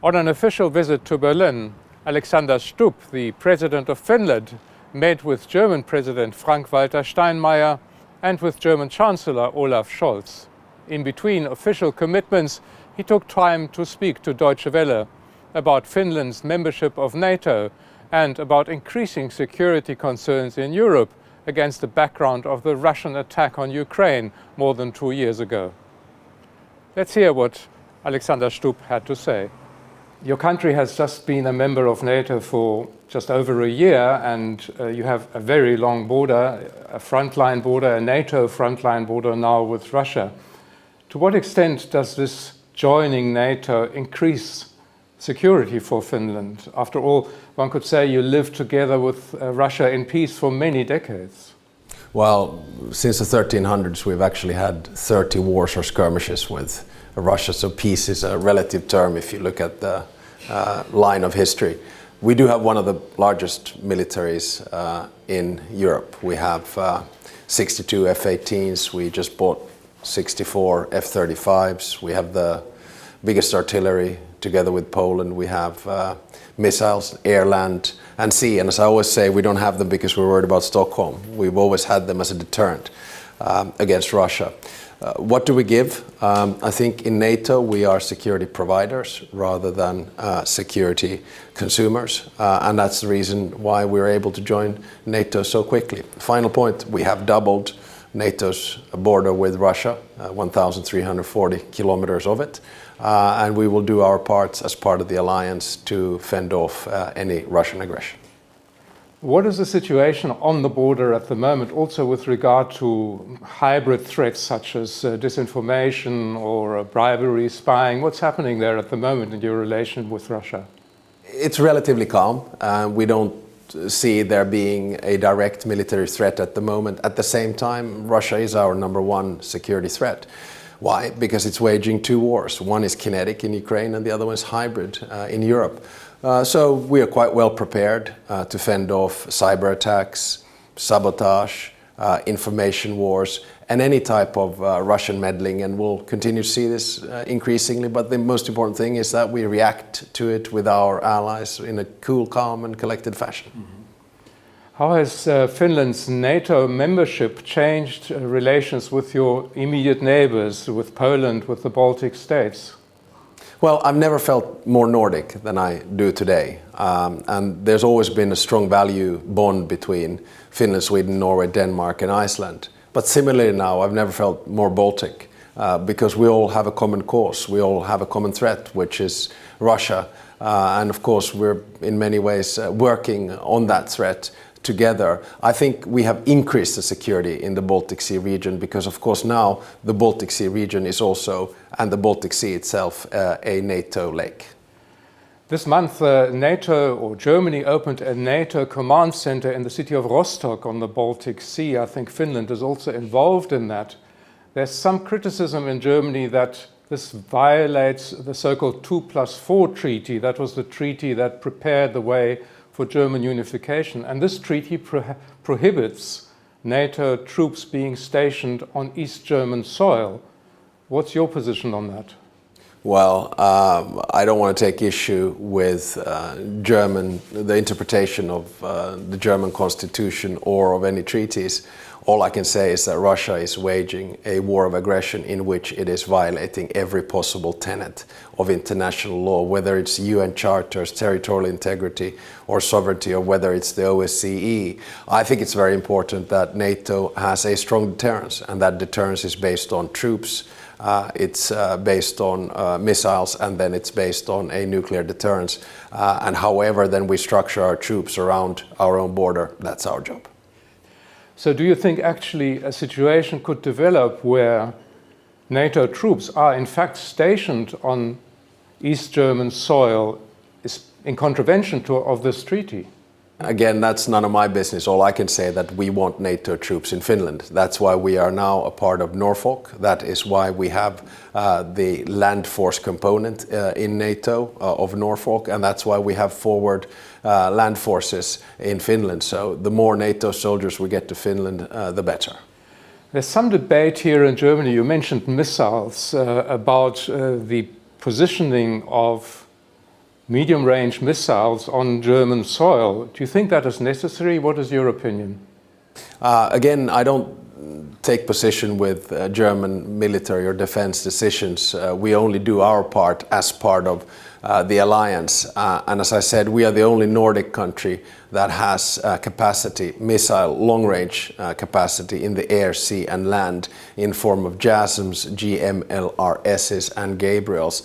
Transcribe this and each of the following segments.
On an official visit to Berlin, Alexander Stubb, the President of Finland, met with German President Frank-Walter Steinmeier and with German Chancellor Olaf Scholz. In between official commitments, he took time to speak to Deutsche Welle about Finland's membership of NATO and about increasing security concerns in Europe against the background of the Russian attack on Ukraine more than 2 years ago. Let's hear what Alexander Stubb had to say. Your country has just been a member of NATO for just over a year, and you have a very long border, a frontline border, a NATO frontline border now with Russia. To what extent does this joining NATO increase security for Finland? After all, one could say you lived together with Russia in peace for many decades. Well, since the 1300s, we've actually had 30 wars or skirmishes with Russia, so peace is a relative term if you look at the line of history. We do have one of the largest militaries in Europe. We have 62 F-18s, we just bought 64 F-35s, we have the biggest artillery together with Poland, we have missiles, air, land and sea, and as I always say, we don't have them because we're worried about Stockholm. We've always had them as a deterrent against Russia. What do we give? I think in NATO we are security providers rather than security consumers, and that's the reason why we're able to join NATO so quickly. Final point, we have doubled NATO's border with Russia, 1,340 kilometers of it, and we will do our parts as part of the alliance to fend off any Russian aggression. What is the situation on the border at the moment, also with regard to hybrid threats such as disinformation or bribery, spying? What's happening there at the moment in your relation with Russia? It's relatively calm. We don't see there being a direct military threat at the moment. At the same time, Russia is our #1 security threat. Why? Because it's waging 2 wars. One is kinetic in Ukraine and the other one is hybrid in Europe. So we are quite well prepared to fend off cyber attacks, sabotage, information wars, and any type of Russian meddling, and we'll continue to see this increasingly, but the most important thing is that we react to it with our allies in a cool, calm and collected fashion. How has Finland's NATO membership changed relations with your immediate neighbors, with Poland, with the Baltic states? Well, I've never felt more Nordic than I do today. And there's always been a strong value bond between Finland, Sweden, Norway, Denmark and Iceland. But similarly now, I've never felt more Baltic because we all have a common cause. We all have a common threat, which is Russia. And of course, we're in many ways working on that threat together. I think we have increased the security in the Baltic Sea region because of course now the Baltic Sea region is also, and the Baltic Sea itself, a NATO lake. This month NATO, or Germany, opened a NATO command center in the city of Rostock on the Baltic Sea. I think Finland is also involved in that. There's some criticism in Germany that this violates the so-called 2+4 treaty. That was the treaty that prepared the way for German unification, and this treaty prohibits NATO troops being stationed on East German soil. What's your position on that? Well, I don't want to take issue with the interpretation of the German constitution or of any treaties. All I can say is that Russia is waging a war of aggression in which it is violating every possible tenet of international law, whether it's UN charters, territorial integrity or sovereignty, or whether it's the OSCE. I think it's very important that NATO has a strong deterrence, and that deterrence is based on troops, it's based on missiles, and then it's based on a nuclear deterrence. And however then we structure our troops around our own border, that's our job. So do you think actually a situation could develop where NATO troops are in fact stationed on East German soil in contravention of this treaty? Again, that's none of my business. All I can say that we want NATO troops in Finland. That's why we are now a part of Norfolk. That is why we have the land force component in NATO of Norfolk, and that's why we have forward land forces in Finland. So the more NATO soldiers we get to Finland, the better. There's some debate here in Germany, you mentioned missiles, about the positioning of medium-range missiles on German soil. Do you think that is necessary? What is your opinion? Again, I don't take position with German military or defense decisions. We only do our part as part of the alliance. And as I said, we are the only Nordic country that has capacity, missile long-range capacity in the air, sea and land in form of JASSMs, GMLRSs and Gabriels.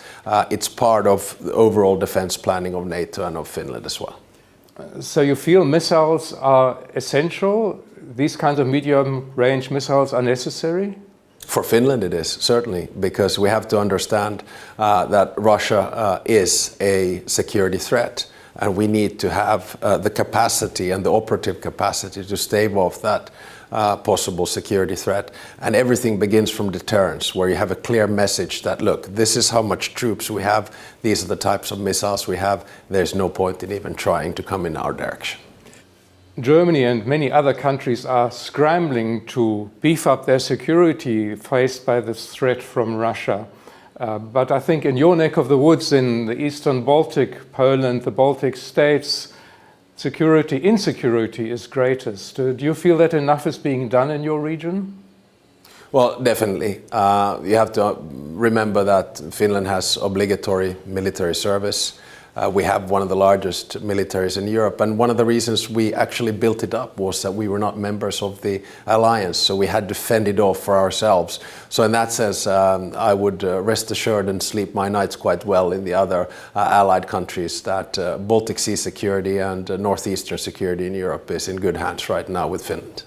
It's part of the overall defense planning of NATO and of Finland as well. So you feel missiles are essential? These kinds of medium-range missiles are necessary? For Finland it is, certainly, because we have to understand that Russia is a security threat, and we need to have the capacity and the operative capacity to stave off that possible security threat. And everything begins from deterrence, where you have a clear message that, look, this is how much troops we have, these are the types of missiles we have, there's no point in even trying to come in our direction. Germany and many other countries are scrambling to beef up their security faced by this threat from Russia. But I think in your neck of the woods, in the Eastern Baltic, Poland, the Baltic states, insecurity is greatest. Do you feel that enough is being done in your region? Well, definitely. You have to remember that Finland has obligatory military service. We have one of the largest militaries in Europe, and one of the reasons we actually built it up was that we were not members of the alliance, so we had to fend it off for ourselves. So in that sense, I would rest assured and sleep my nights quite well in the other allied countries that Baltic Sea security and northeastern security in Europe is in good hands right now with Finland.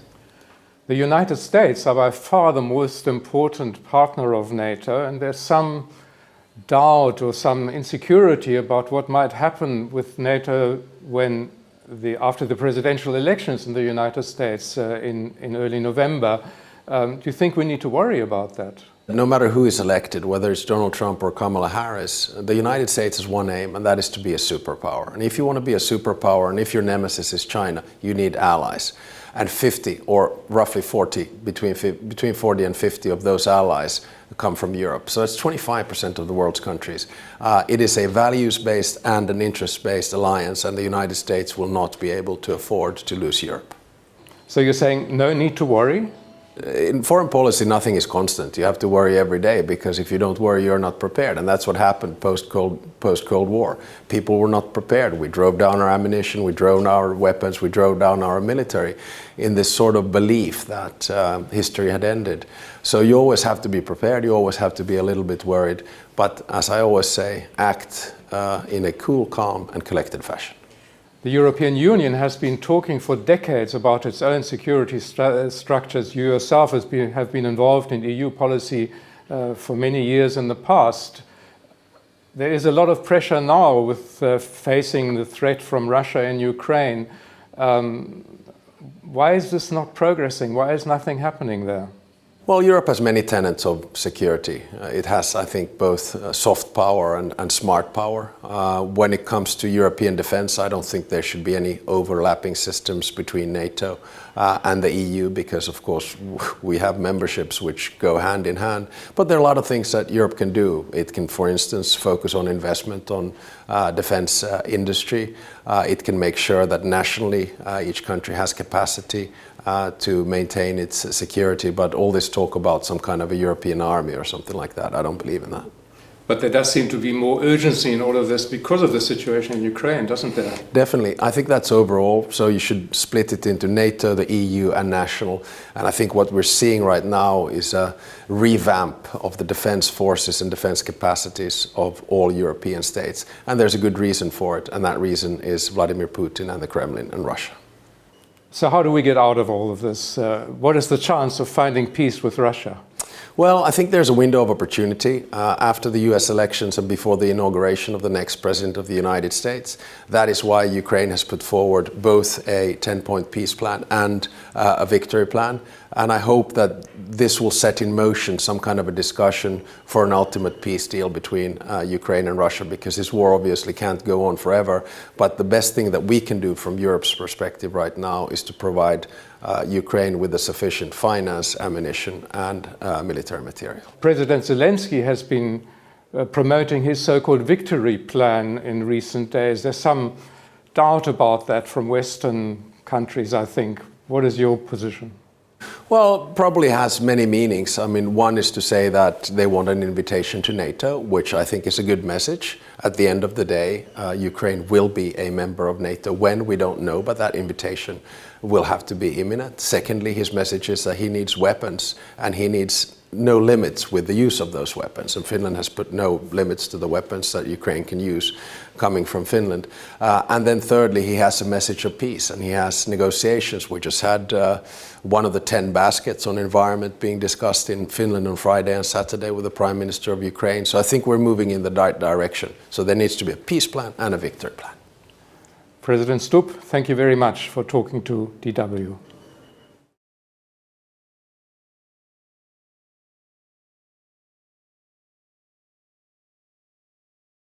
The United States are by far the most important partner of NATO, and there's some doubt or some insecurity about what might happen with NATO when after the presidential elections in the United States in early November. Do you think we need to worry about that? No matter who is elected, whether it's Donald Trump or Kamala Harris, the United States has one aim, and that is to be a superpower. And if you want to be a superpower, and if your nemesis is China, you need allies. And 50, or roughly 40, between 40 and 50 of those allies come from Europe. So it's 25% of the world's countries. It is a values-based and an interest-based alliance, and the United States will not be able to afford to lose Europe. So you're saying no need to worry? In foreign policy, nothing is constant. You have to worry every day, because if you don't worry, you're not prepared. And that's what happened post-Cold War. People were not prepared. We drove down our ammunition, we drove down our weapons, we drove down our military in this sort of belief that history had ended. So you always have to be prepared, you always have to be a little bit worried. But as I always say, act in a cool, calm and collected fashion. The European Union has been talking for decades about its own security structures. You yourself have been involved in EU policy for many years in the past. There is a lot of pressure now with facing the threat from Russia and Ukraine. Why is this not progressing? Why is nothing happening there? Well, Europe has many tenets of security. It has, I think, both soft power and smart power. When it comes to European defense, I don't think there should be any overlapping systems between NATO and the EU, because, of course, we have memberships which go hand in hand. But there are a lot of things that Europe can do. It can, for instance, focus on investment on defense industry. It can make sure that nationally each country has capacity to maintain its security, but all this talk about some kind of a European army or something like that, I don't believe in that. But there does seem to be more urgency in all of this because of the situation in Ukraine, doesn't there? Definitely. I think that's overall. So you should split it into NATO, the EU and national. And I think what we're seeing right now is a revamp of the defense forces and defense capacities of all European states. And there's a good reason for it. And that reason is Vladimir Putin and the Kremlin and Russia. So how do we get out of all of this? What is the chance of finding peace with Russia? Well, I think there's a window of opportunity after the US elections and before the inauguration of the next President of the United States. That is why Ukraine has put forward both a 10-point peace plan and a victory plan. And I hope that this will set in motion some kind of a discussion for an ultimate peace deal between Ukraine and Russia, because this war obviously can't go on forever. But the best thing that we can do from Europe's perspective right now is to provide Ukraine with the sufficient finance, ammunition and military material. President Zelensky has been promoting his so-called victory plan in recent days. There's some doubt about that from Western countries, I think. What is your position? Well, probably has many meanings. I mean, one is to say that they want an invitation to NATO, which I think is a good message. At the end of the day, Ukraine will be a member of NATO. When, we don't know, but that invitation will have to be imminent. Secondly, his message is that he needs weapons and he needs no limits with the use of those weapons. And Finland has put no limits to the weapons that Ukraine can use coming from Finland. And then thirdly, he has a message of peace and he has negotiations. We just had one of the 10 baskets on environment being discussed in Finland on Friday and Saturday with the Prime Minister of Ukraine. So I think we're moving in the right direction. So there needs to be a peace plan and a victory plan. President Stubb, thank you very much for talking to DW.